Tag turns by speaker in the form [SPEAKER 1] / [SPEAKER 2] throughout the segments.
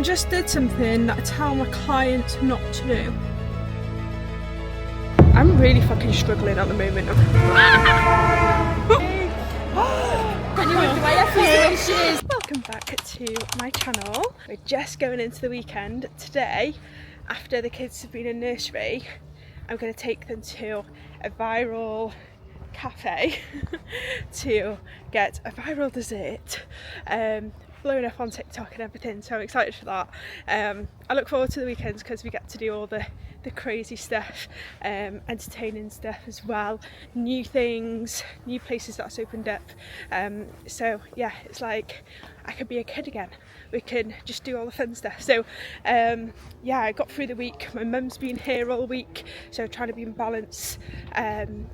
[SPEAKER 1] just did something that I tell my clients not to do. I'm really fucking struggling at the moment. Welcome back to my channel. We're just going into the weekend. Today, after the kids have been in nursery, I'm going to take them to a viral cafe to get a viral dessert. Blowing up on TikTok and everything, so I'm excited for that. I look forward to the weekends because we get to do all the crazy stuff, entertaining stuff as well, new things, new places that's opened up. So yeah, it's like I could be a kid again. We can just do all the fun stuff. So yeah, I got through the week. My mum's been here all week, so trying to be in balance,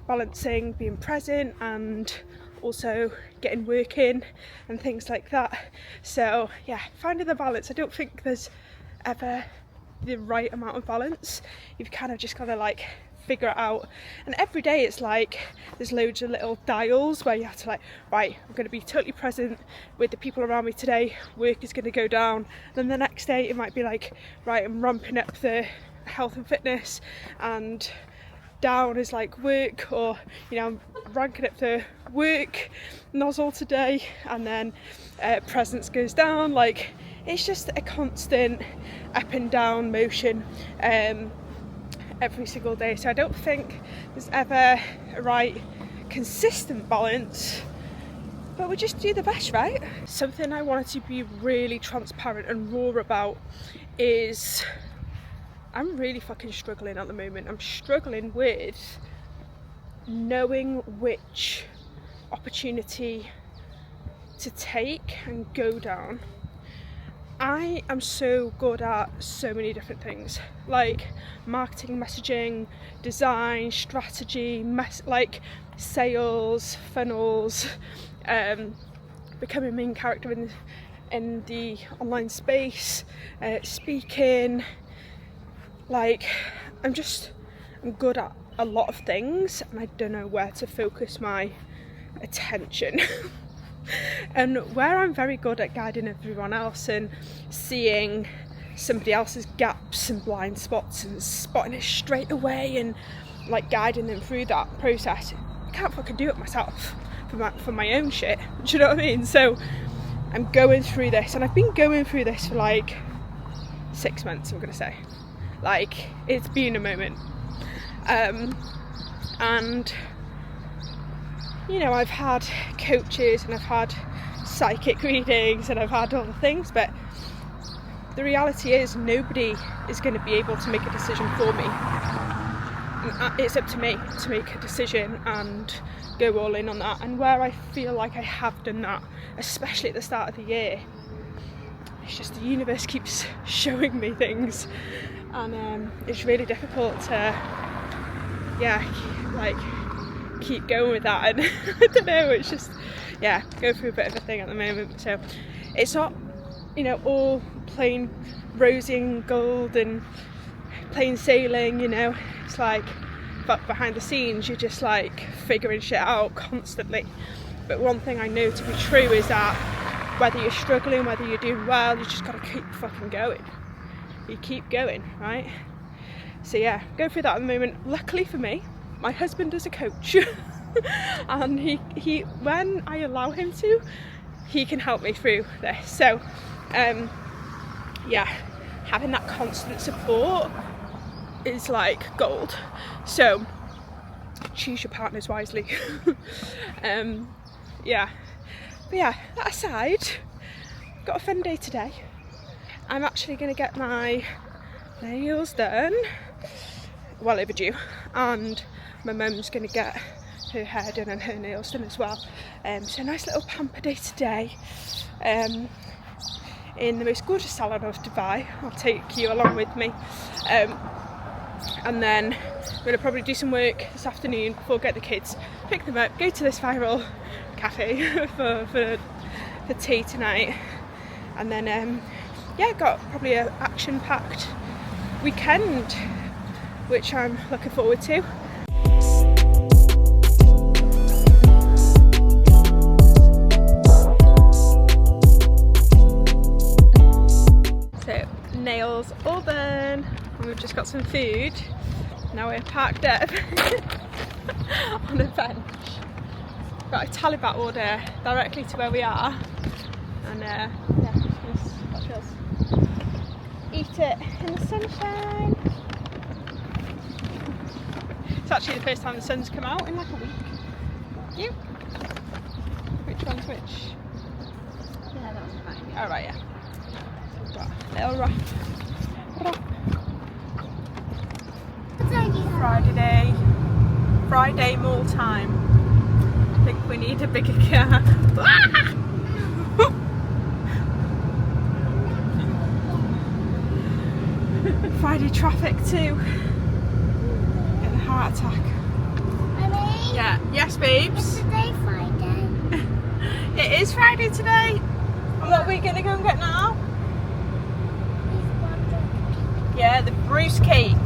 [SPEAKER 1] balancing being present and also getting work in and things like that. So yeah, finding the balance. I don't think there's ever the right amount of balance. You've kind of just got to like figure it out, and every day it's like there's loads of little dials where you have to like, right, I'm going to be totally present with the people around me today, work is going to go down. Then the next day it might be like, right, I'm ramping up the health and fitness, and down is like work, or you know, I'm ranking up the work nozzle today, and then presence goes down. Like, it's just a constant up and down motion every single day. So I don't think there's ever a right consistent balance, but we just do the best, right? Something I wanted to be really transparent and raw about is I'm really fucking struggling at the moment. I'm struggling with knowing which opportunity to take and go down. I am so good at so many different things, like marketing, messaging, design, strategy, like sales, funnels, becoming a main character in the online space, speaking. Like, I'm good at a lot of things, and I don't know where to focus my attention. And where I'm very good at guiding everyone else and seeing somebody else's gaps and blind spots and spotting it straight away and like guiding them through that process, I can't fucking do it myself for my own shit. Do you know what I mean? So I'm going through this, and I've been going through this for like 6 months, I'm gonna say. Like, it's been a moment, and you know, I've had coaches and I've had psychic readings and I've had all the things, but the reality is nobody is going to be able to make a decision for me. It's up to me to make a decision and go all in on that. And where I feel like I have done that, especially at the start of the year, it's just the universe keeps showing me things, and it's really difficult to, yeah, like keep going with that. And I don't know, it's just, yeah, go through a bit of a thing at the moment. So it's not, you know, all plain rosy and gold and plain sailing, you know. It's like, but behind the scenes you're just like figuring shit out constantly. But one thing I know to be true is that whether you're struggling, whether you're doing well, you just gotta keep fucking going. You keep going, right? So yeah, go through that at the moment. Luckily for me, my husband is a coach, and he when I allow him to, he can help me through this. So yeah, having that constant support is like gold. So choose your partners wisely. Yeah, but yeah, that aside, got a fun day today. I'm actually going to get my nails done, well overdue, and my mum's going to get her hair done and her nails done as well. So a nice little pamper day today, in the most gorgeous salon of Dubai. I'll take you along with me, and then I'm going to probably do some work this afternoon before I get the kids, pick them up, go to this viral cafe for tea tonight, and then yeah, got probably an action-packed weekend, which I'm looking forward to. So Danielle's oven and we've just got some food. Now we're parked up on a bench. Got a Talibat order directly to where we are, and yeah, just watch us eat it in the sunshine. It's actually the first time the sun's come out in like a week. You? Which one's which?
[SPEAKER 2] Yeah, that was fine.
[SPEAKER 1] Oh right, yeah. Got a little wrap. Friday mall time. I think we need a bigger car. Friday traffic too. Getting a heart attack.
[SPEAKER 2] Mommy?
[SPEAKER 1] Yeah. Yes, babes.
[SPEAKER 2] Is today Friday?
[SPEAKER 1] It is Friday today. What are we gonna go and get now? Yeah, the Bruce cake.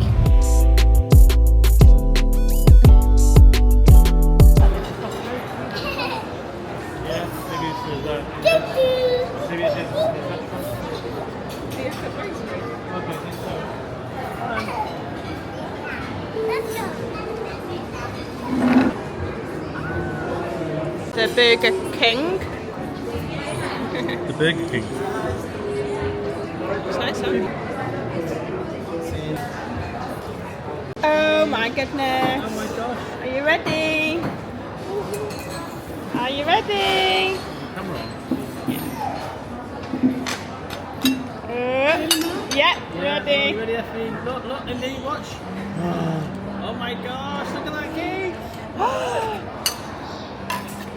[SPEAKER 1] The Burger King.
[SPEAKER 3] The Burger King.
[SPEAKER 1] It's nice, huh? Oh my goodness.
[SPEAKER 3] Oh my gosh.
[SPEAKER 1] Are you ready? Are you ready?
[SPEAKER 3] Camera on.
[SPEAKER 1] Yeah,
[SPEAKER 3] Yeah,
[SPEAKER 1] ready.
[SPEAKER 3] you ready, Effie? Look, Indy, watch. Oh my gosh, look at that cake.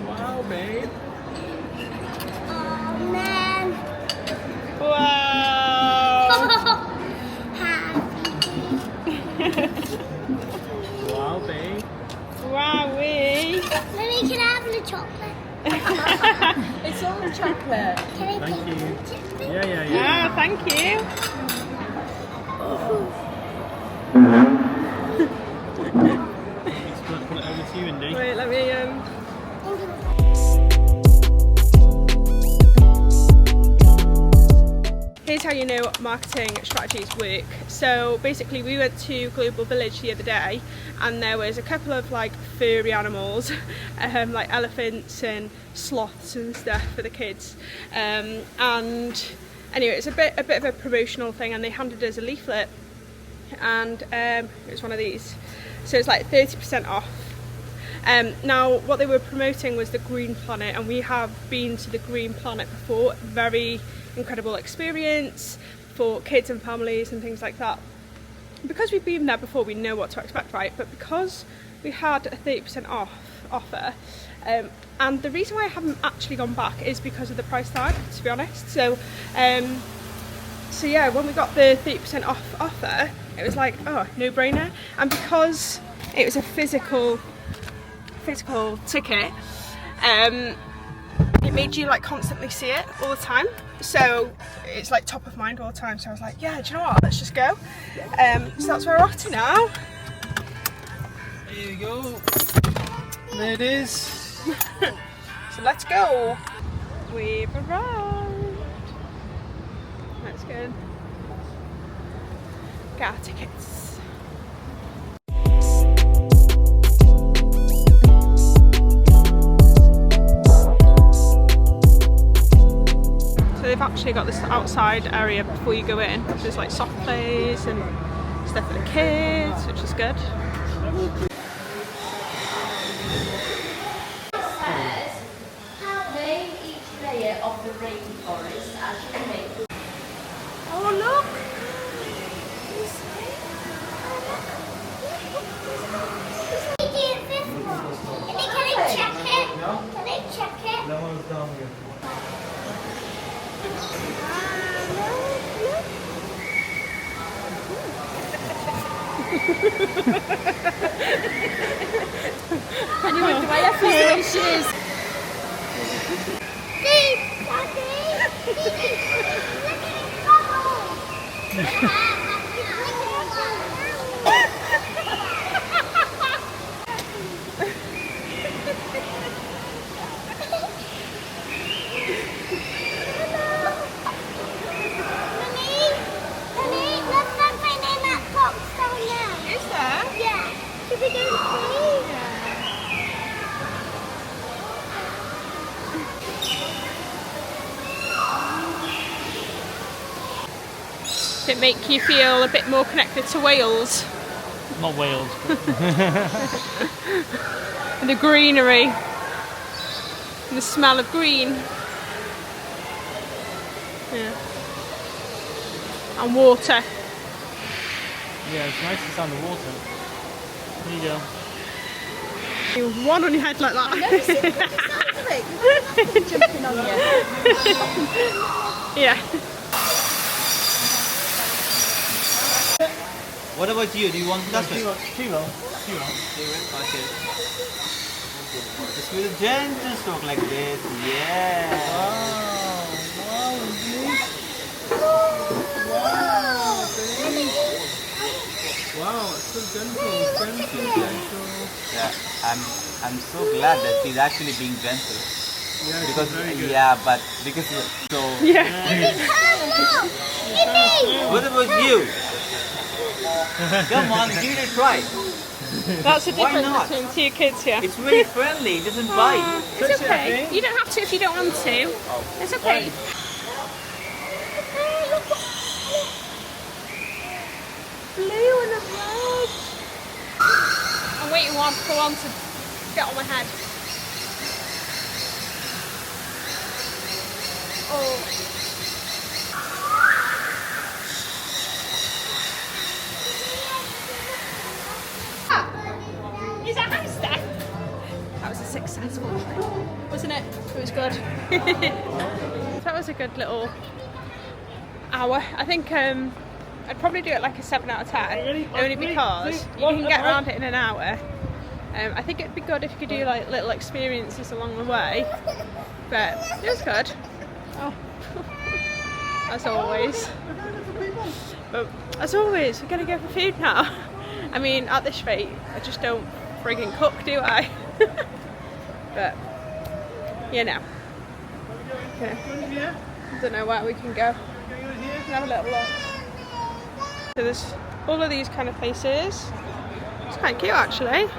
[SPEAKER 3] Wow, babe.
[SPEAKER 2] Oh man.
[SPEAKER 1] Wow.
[SPEAKER 3] Wow, babe.
[SPEAKER 1] Wowee.
[SPEAKER 2] Mommy, can I have the chocolate?
[SPEAKER 4] It's all the chocolate.
[SPEAKER 2] Can I
[SPEAKER 3] Thank
[SPEAKER 2] take
[SPEAKER 3] you.
[SPEAKER 2] the
[SPEAKER 3] Yeah.
[SPEAKER 1] Ah, thank you.
[SPEAKER 3] Just gonna put it over to you, Indy.
[SPEAKER 1] Wait, let me Here's how you know marketing strategies work. So basically we went to Global Village the other day and there was a couple of like furry animals, like elephants and sloths and stuff for the kids. And anyway, it's a bit of a promotional thing and they handed us a leaflet and it was one of these. So it's like 30% off. Now what they were promoting was the Green Planet and we have been to the Green Planet before. Very incredible experience for kids and families and things like that. Because we've been there before, we know what to expect, right? But because we had a 30% off offer, and the reason why I haven't actually gone back is because of the price tag, to be honest. So yeah, when we got the 30% off offer, it was like, oh, no brainer. And because it was a physical ticket, it made you like constantly see it all the time, so it's like top of mind all the time. So I was like, yeah, do you know what, let's just go. So that's where we're off to now.
[SPEAKER 3] Here we go. There it is.
[SPEAKER 1] So let's go. We've arrived. Let's go get our tickets. They've actually got this outside area before you go in. There's like soft plays and stuff for the kids, which is good.
[SPEAKER 4] Name each layer of the rainforest as you make.
[SPEAKER 1] Oh look!
[SPEAKER 2] Can I check it? Can I check it?
[SPEAKER 3] That one's down here.
[SPEAKER 4] And you wonder why Effie's she is.
[SPEAKER 2] Daddy! Daddy! Look at it Mommy?
[SPEAKER 1] Does it make you feel a bit more connected to Wales?
[SPEAKER 3] Not Wales.
[SPEAKER 1] And the greenery. And the smell of green. Yeah. And water.
[SPEAKER 3] Yeah, it's nice to sound the water. There you go.
[SPEAKER 1] One on your head like that.
[SPEAKER 4] Jumping on you.
[SPEAKER 1] Yeah.
[SPEAKER 5] What about you? Do you want that one?
[SPEAKER 3] Kilo.
[SPEAKER 5] Okay. Just with a gentle stroke like this. Yeah.
[SPEAKER 3] Wow, it's so gentle.
[SPEAKER 5] Yeah. I'm so glad that she's actually being gentle.
[SPEAKER 3] Yeah,
[SPEAKER 5] Because
[SPEAKER 3] very good.
[SPEAKER 5] but because you're so.
[SPEAKER 1] Yeah.
[SPEAKER 5] What about you? Come on, give it a try.
[SPEAKER 1] That's the
[SPEAKER 5] Why
[SPEAKER 1] difference
[SPEAKER 5] not?
[SPEAKER 1] between two kids here.
[SPEAKER 5] It's really friendly. It doesn't bite.
[SPEAKER 1] It's okay. You don't have to if you don't want to. It's okay. Blue and a red. I'm waiting for one to get on my head. Oh. Is that hamster? That was a successful trip, wasn't it? It was good. That was a good little hour. I think I'd probably do it like a 7 out of 10, only because you can get around it in an hour. I think it'd be good if you could do like little experiences along the way, but it was good. Oh, as always. But as always, we're gonna go for food now. I mean, at this rate, I just don't frigging cook, do I? But you know, okay. I don't know where we can go. Have a little look. So there's all of these kind of places. It's quite cute actually.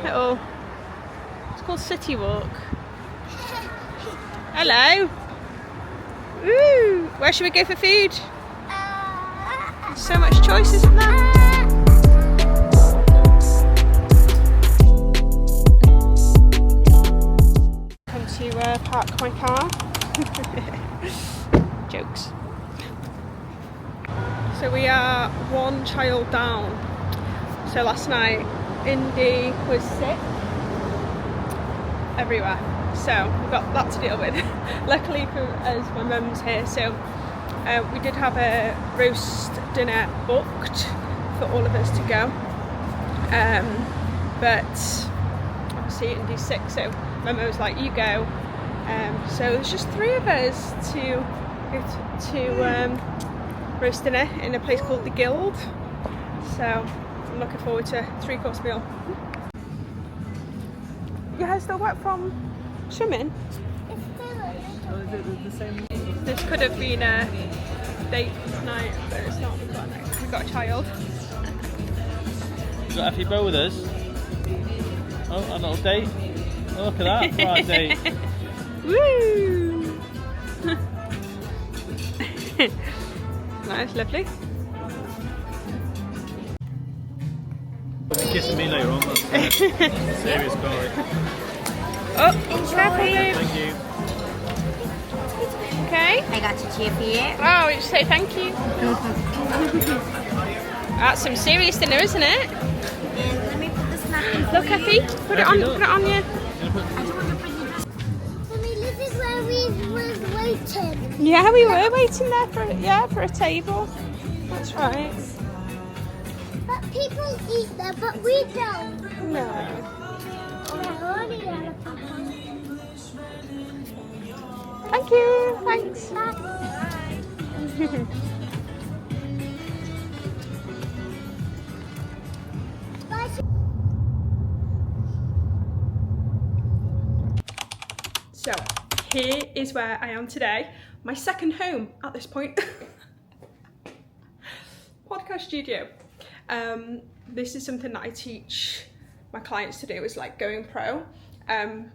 [SPEAKER 1] It's called City Walk. Hello. Woo! Where should we go for food? There's so much choice, isn't there? Come to park my car. Jokes. So we are one child down. So last night Indy was sick everywhere. So we've got that to deal with. Luckily for us, my mum's here, so we did have a roast dinner booked for all of us to go. But obviously Indy's sick, so my mum was like, you go. So there's just 3 of us to go to roast dinner in a place called The Guild. So I'm looking forward to a 3-course meal. Your hair still wet from swimming? This could have been a date tonight, but it's not. We've got a child.
[SPEAKER 3] We've got Effie Bo with us. Oh, a little date. Oh, look at that for our date.
[SPEAKER 1] Woo! Nice, lovely.
[SPEAKER 3] Kissing me later on. That's a serious story.
[SPEAKER 1] Oh, careful, Luke.
[SPEAKER 3] Thank you.
[SPEAKER 1] Okay.
[SPEAKER 2] I got to cheer for you.
[SPEAKER 1] Oh, we just say thank you. That's some serious dinner, isn't it?
[SPEAKER 2] And let me put this napkin for
[SPEAKER 1] Look,
[SPEAKER 2] you.
[SPEAKER 1] Effie, put it on you.
[SPEAKER 2] I don't want to put you. Mommy, this is where we were waiting.
[SPEAKER 1] Yeah, we were waiting there for a table. That's right.
[SPEAKER 2] But people eat there, but we don't.
[SPEAKER 1] No. Thank you. Thanks. So here is where I am today. My second home at this point. Podcast studio. This is something that I teach my clients to do, is like going pro.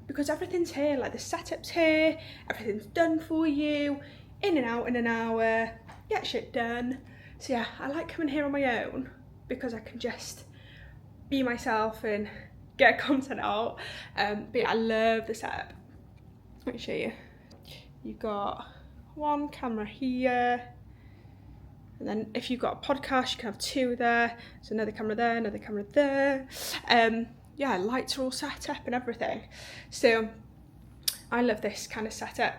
[SPEAKER 1] Because everything's here, like the setup's here, everything's done for you, in and out in an hour, get shit done. So yeah, I like coming here on my own because I can just be myself and get content out. But yeah, I love the setup. Let me show you. You've got one camera here, and then if you've got a podcast you can have two there, so another camera there, another camera there. Yeah, lights are all set up and everything, so I love this kind of setup.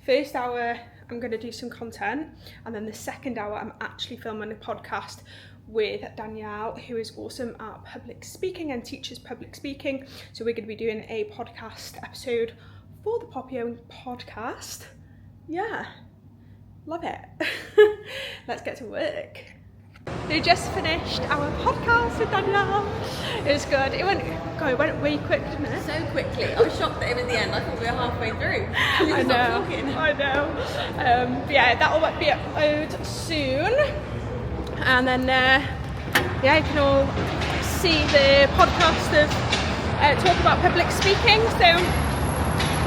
[SPEAKER 1] First hour I'm going to do some content, and then the second hour I'm actually filming a podcast with Danielle, who is awesome at public speaking and teaches public speaking. So we're going to be doing a podcast episode for the Poppy Owen podcast. Yeah, love it. Let's get to work. We just finished our podcast with Danielle. It was good. It went way quick, didn't it?
[SPEAKER 4] So quickly. I was shocked that it was the end. I thought we were halfway through.
[SPEAKER 1] I know. But yeah, that will be uploaded soon. And then, yeah, you can all see the podcast of talk about public speaking. So,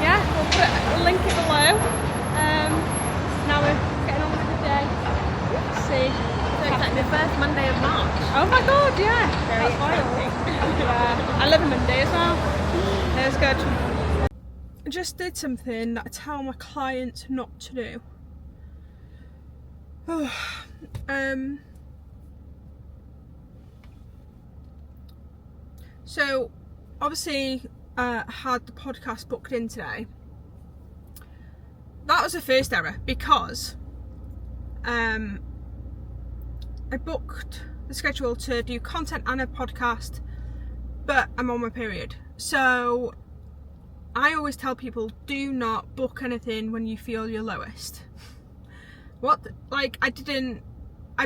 [SPEAKER 1] yeah, we'll put a link it below. Now we're getting on with the day. Let's see.
[SPEAKER 4] So it's like the first Monday of March.
[SPEAKER 1] Oh my god, yeah.
[SPEAKER 4] Very
[SPEAKER 1] That's wild.
[SPEAKER 4] exciting.
[SPEAKER 1] Yeah, I love a Monday as well. It was good. I just did something that I tell my clients not to do. So obviously I had the podcast booked in today. That was the first error because I booked the schedule to do content and a podcast, but I'm on my period. So I always tell people, do not book anything when you feel your lowest. I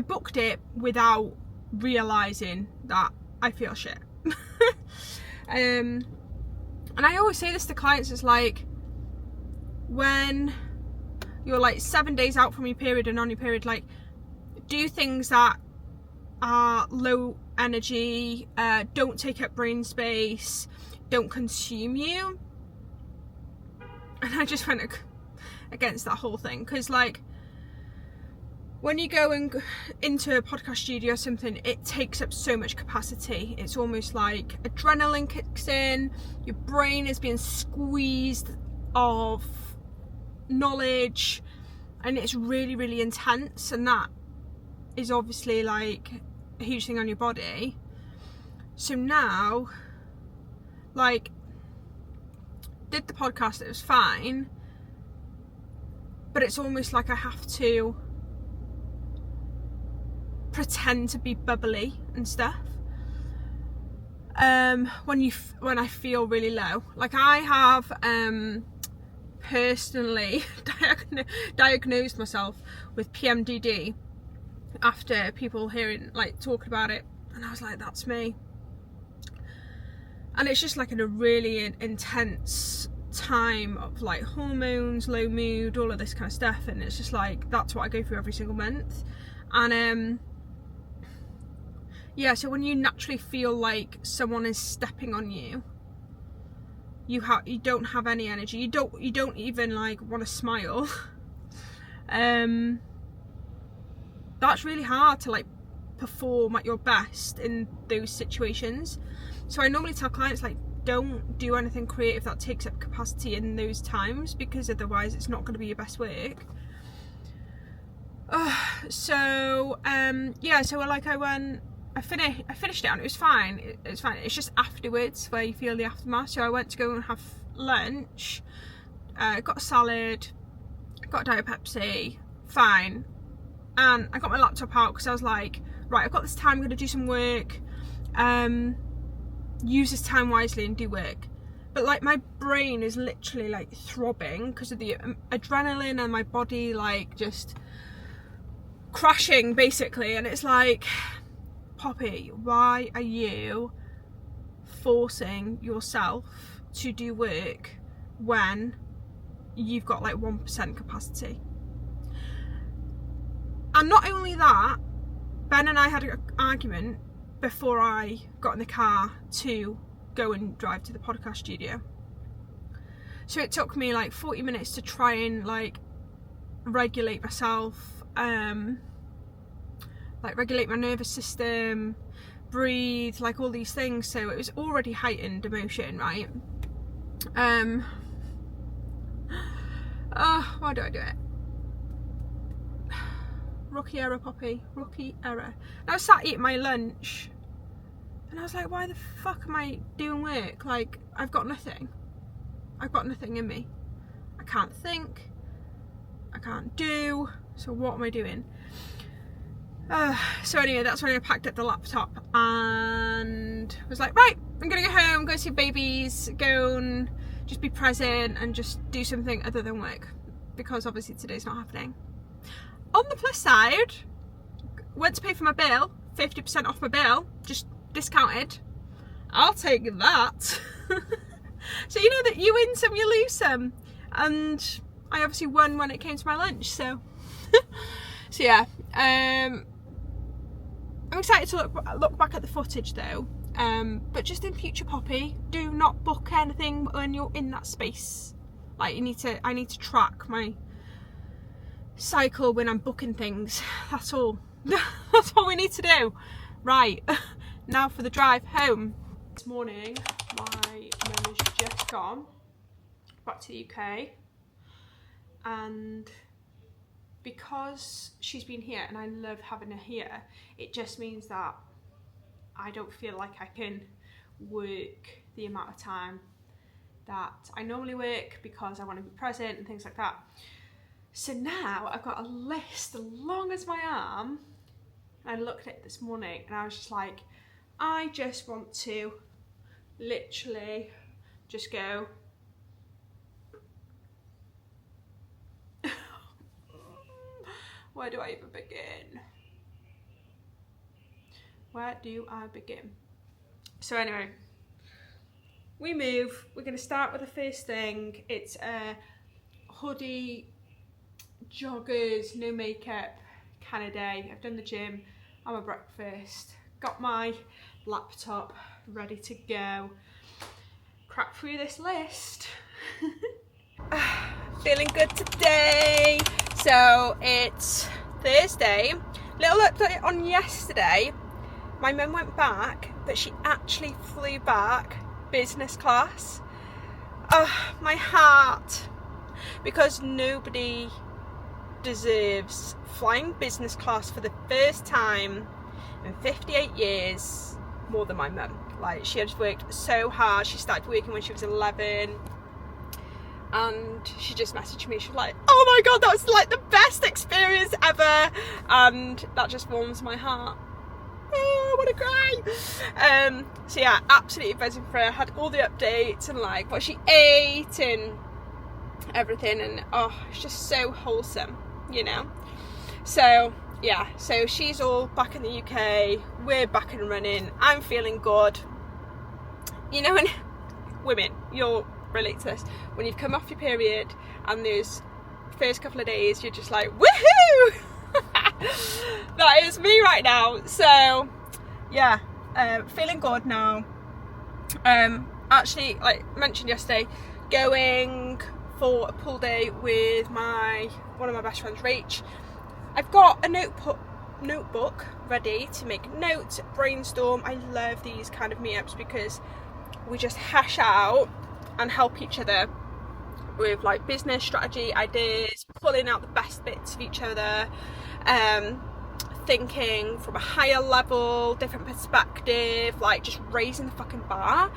[SPEAKER 1] booked it without realising that I feel shit. And I always say this to clients, it's like, when you're like 7 days out from your period and on your period, like, do things that are low energy, don't take up brain space, don't consume you. And I just went against that whole thing, because like, when you go into a podcast studio or something, it takes up so much capacity. It's almost like adrenaline kicks in, your brain is being squeezed of knowledge, and it's really, really intense, and that is obviously like a huge thing on your body. So now, like, did the podcast, it was fine, but it's almost like I have to pretend to be bubbly and stuff when I feel really low. Like, I have personally diagnosed myself with PMDD after people talking about it, and I was like, that's me. And it's just like in a really intense time of like hormones, low mood, all of this kind of stuff, and it's just like, that's what I go through every single month. And yeah, so when you naturally feel like someone is stepping on you, you don't have any energy, you don't even like want to smile. That's really hard to like perform at your best in those situations. So I normally tell clients, like, don't do anything creative that takes up capacity in those times, because otherwise it's not going to be your best work. So like I finished it and it was fine. It's fine. It's just afterwards where you feel the aftermath. So I went to go and have lunch, got a salad, got a Diet Pepsi, fine. And I got my laptop out because I was like, right, I've got this time, I'm going to do some work, use this time wisely and do work. But like, my brain is literally like throbbing because of the adrenaline, and my body like just crashing basically. And it's like, Poppy, why are you forcing yourself to do work when you've got like 1% capacity? And not only that, Ben and I had an argument before I got in the car to go and drive to the podcast studio. So it took me like 40 minutes to try and like regulate myself, like regulate my nervous system, breathe, like all these things. So it was already heightened emotion, right? Why do I do it? Rookie error, Poppy, rookie error. And I was sat eating my lunch and I was like, why the fuck am I doing work? Like, I've got nothing in me. I can't think, I can't do, so what am I doing? So anyway, that's when I packed up the laptop and was like, right, I'm gonna go home, go see babies, go and just be present and just do something other than work, because obviously today's not happening. On the plus side, went to pay for my bill, 50% off my bill, just discounted. I'll take that. So you know that you win some, you lose some, and I obviously won when it came to my lunch. So, so yeah, I'm excited to look back at the footage though. But just in future, Poppy, do not book anything when you're in that space. Like I need to track my cycle when I'm booking things. That's all. That's all we need to do. Right, now for the drive home. This morning, my mum has just gone back to the UK, and because she's been here and I love having her here, it just means that I don't feel like I can work the amount of time that I normally work because I want to be present and things like that. So now I've got a list as long as my arm. I looked at it this morning and I was just like, I just want to literally just go where do I even begin? Where do I begin? So anyway, we move. We're going to start with the first thing. It's a hoodie, joggers, no makeup kind of day. I've done the gym, had my breakfast, got my laptop ready to go. Crack through this list. Feeling good today. So it's Thursday. Little update on yesterday. My mum went back, but she actually flew back business class. My heart, because nobody deserves flying business class for the first time in 58 years more than my mum. Like, she had worked so hard. She started working when she was 11, and she just messaged me. She was like, oh my god, that was like the best experience ever, and that just warms my heart. Oh, I want to cry. So yeah, absolutely buzzing for her. Had all the updates and like what she ate and everything, and oh, it's just so wholesome, you know. So yeah, so she's all back in the UK, we're back and running, I'm feeling good. You know, and women, you'll relate to this, when you've come off your period and those first couple of days you're just like, woohoo. That is me right now. So yeah, feeling good now. Actually, like mentioned yesterday, going for a pool day with one of my best friends, Rach. I've got a notebook ready to make notes, brainstorm. I love these kind of meetups because we just hash out and help each other with like business strategy, ideas, pulling out the best bits of each other, thinking from a higher level, different perspective, like just raising the fucking bar.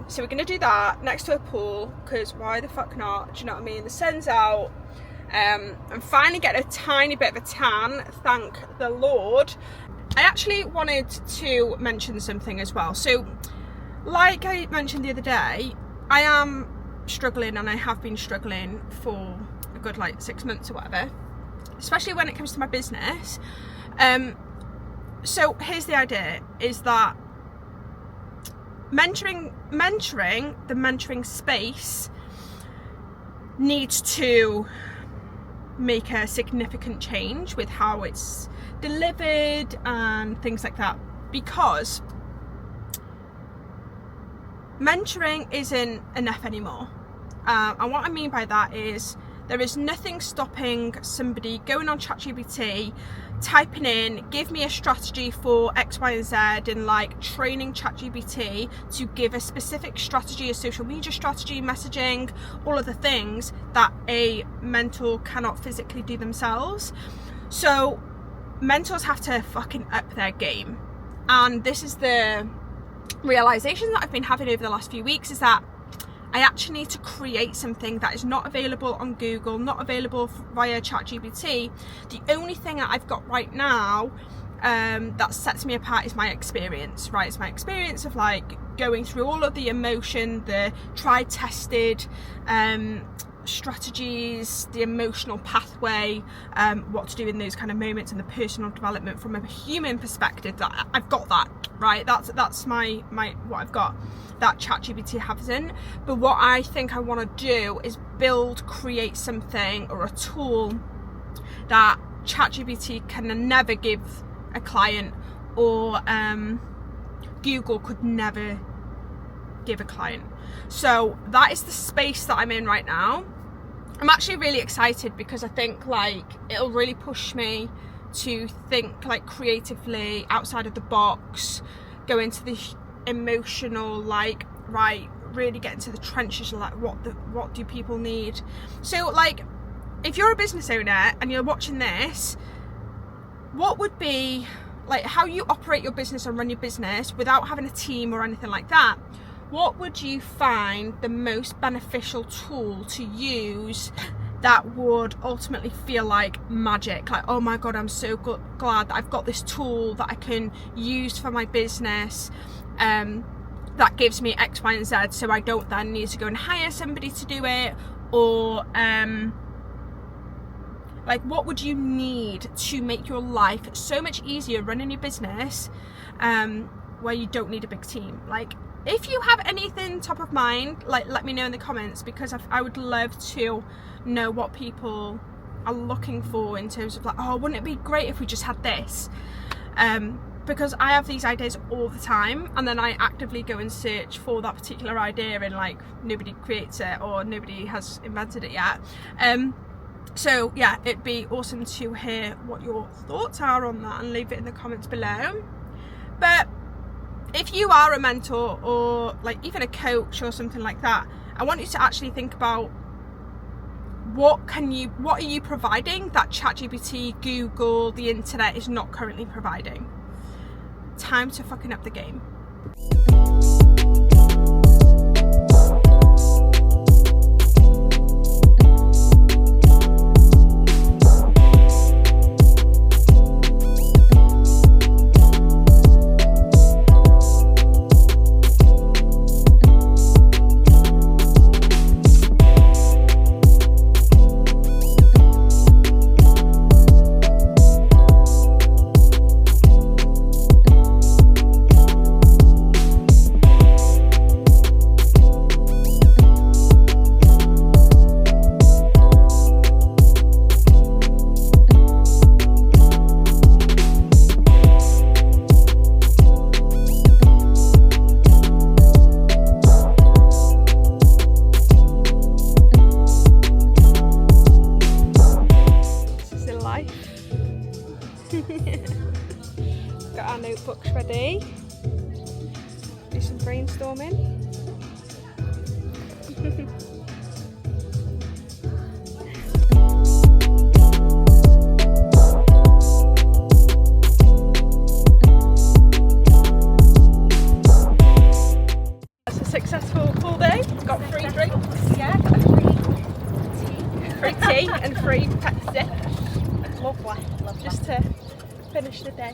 [SPEAKER 1] So we're gonna do that next to a pool, because why the fuck not? Do you know what I mean? The sun's out. I'm finally getting a tiny bit of a tan, thank the Lord. I actually wanted to mention something as well. So like I mentioned the other day, I am struggling, and I have been struggling for a good like 6 months or whatever, especially when it comes to my business. So here's the idea, is that mentoring, the mentoring space needs to make a significant change with how it's delivered and things like that, because mentoring isn't enough anymore. And what I mean by that is There is nothing stopping somebody going on ChatGPT, typing in, give me a strategy for X, Y, and Z, and like training ChatGPT to give a specific strategy, a social media strategy, messaging, all of the things that a mentor cannot physically do themselves. So mentors have to fucking up their game. And this is the realization that I've been having over the last few weeks, is that I actually need to create something that is not available on Google, not available via ChatGPT. The only thing that I've got right now that sets me apart is my experience, right? It's my experience of like going through all of the emotion, the tried, tested strategies, the emotional pathway, what to do in those kind of moments, and the personal development from a human perspective. That I've got that, right? That's my what I've got, that ChatGPT hasn't. But what I think I want to do is create something or a tool that ChatGPT can never give a client, or Google could never give a client. So that is the space that I'm in right now. I'm actually really excited because I think like it'll really push me to think like creatively outside of the box, go into the emotional, like, right, really get into the trenches of like what do people need. So like, if you're a business owner and you're watching this, what would be like how you operate your business and run your business without having a team or anything like that? What would you find the most beneficial tool to use that would ultimately feel like magic? Like, oh my God, I'm so glad that I've got this tool that I can use for my business, that gives me X, Y, and Z, so I don't then need to go and hire somebody to do it. Or like, what would you need to make your life so much easier running your business, where you don't need a big team? Like, if you have anything top of mind, like, let me know in the comments, because I would love to know what people are looking for in terms of like, oh, wouldn't it be great if we just had this? Because I have these ideas all the time, and then I actively go and search for that particular idea, and like nobody creates it or nobody has invented it yet. So yeah, it'd be awesome to hear what your thoughts are on that, and leave it in the comments below. But if you are a mentor or like even a coach or something like that, I want you to actually think about what are you providing that ChatGPT, Google, the internet is not currently providing. Time to fucking up the game. Got our notebooks ready. Do some brainstorming. That's a successful full day. Got 3 drinks. Yeah, got free tea and free Pepsi. Lovely. Just to finish the day.